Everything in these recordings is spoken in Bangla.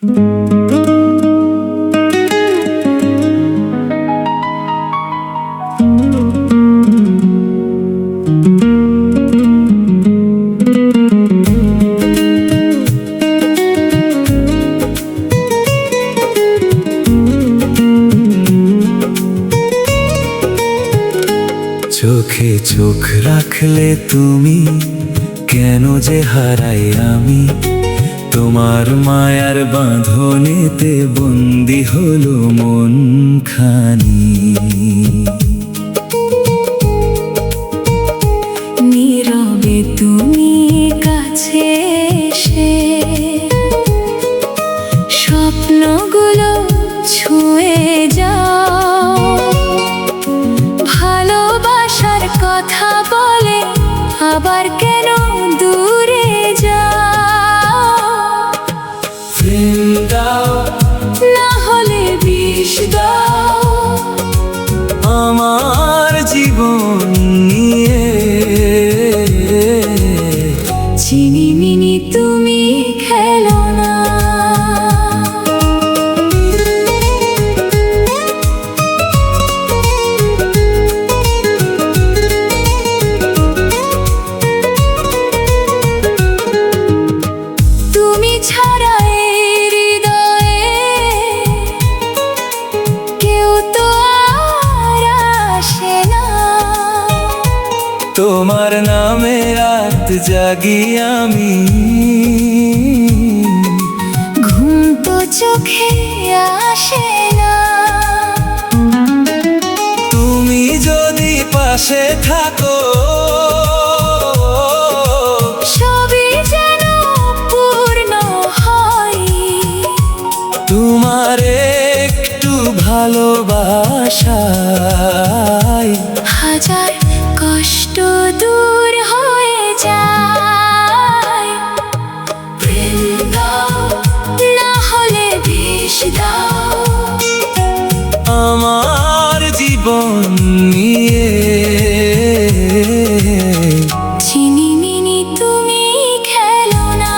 চোখে চোখ রাখলে তুমি, কেন যে হারাই আমি। তোমার মায়ার বাঁধনেতে বন্দি হলো মন খানি। নীরবে তুমি কাছে এসে স্বপ্নগুলো ছুঁয়ে যাও, ভালোবাসার কথা বলে আবার কেন দূরে যাও। প্রেম দাও না হলে বিষ দাও, আমার জীবন নিয়ে। চিনিমিনি তুমি খেলো না। তুমি ছাড়া এই হৃদয়ে কেউ তো আর আসে না। তোমার নামে রাত জাগি আমি, ঘুম তো চোখে আসে না। তুমি যদি পাশে থাকো, সবই যেন পূর্ণ হয়। তোমার একটু ভালোবাসায় হাজার কষ্ট দূর হয়ে যায়। প্রেম দাও না হলে বিষ দাও, আমার জীবন নিয়ে। চিনিমিনি তুমি খেলো না।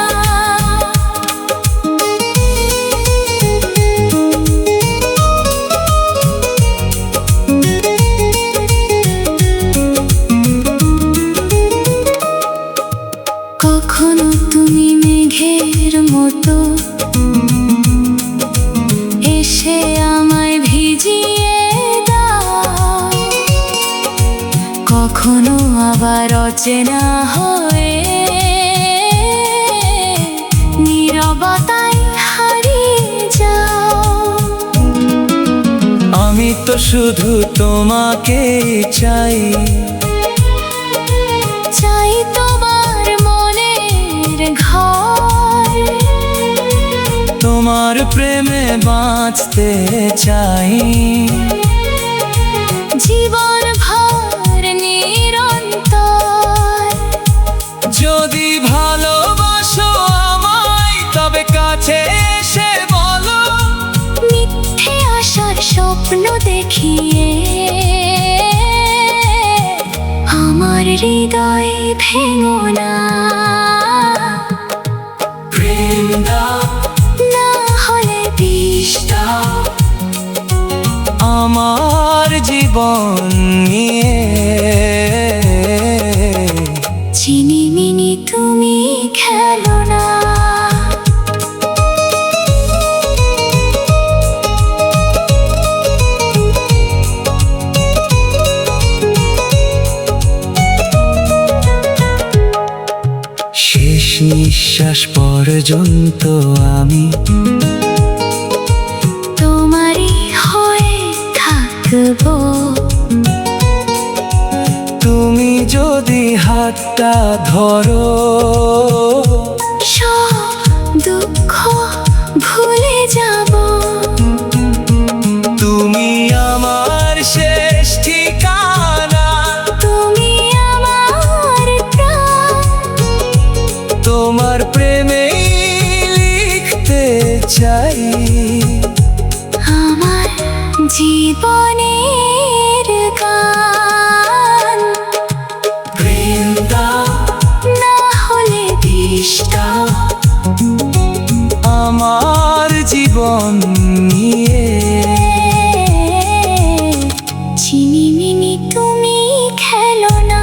কখনো তুমি মেঘের মতো এসে আমায় ভিজিয়ে দাও, কখনো আবার অচেনা হয়ে নীরবতায় হারিয়ে যাও। আমি তো শুধু তোমাকে চাই, চাই তোমার মনের ঘর, তোমার প্রেমে বাঁচতে চাই। জীবন ভর নিরন্তর। যদি ভালোবাসো আমায়, তবে কাছে এসে বলো। মিথ্যে আশার স্বপ্ন দেখিয়ে আমার হৃদয় ভেঙো না। প্রেম দাও না হলে বিষ দাও, আমার জীবন নিয়ে। চিনিমিনি তুমি খেলো না। শেষ নিঃশ্বাস পর্যন্ত আমি তোমারই হয়ে থাকবো। তুমি যদি হাতটা ধরো, সব দুঃখ ভুলে যাব। তুমি আমার শেষ ঠিকানা, তুমি আমার প্রাণ, তোমার প্রেমে লিখতে চাই। আমার জীবনের গান। প্রেম দাও না হলে বিষ দাও, আমার জীবন নিয়ে। চিনিমিনি তুমি খেলো না,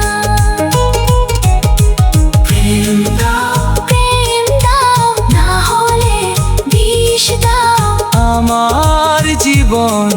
প্রেম দাও, প্রেম দাও, না হলে বিষ দাও। আমার জীবন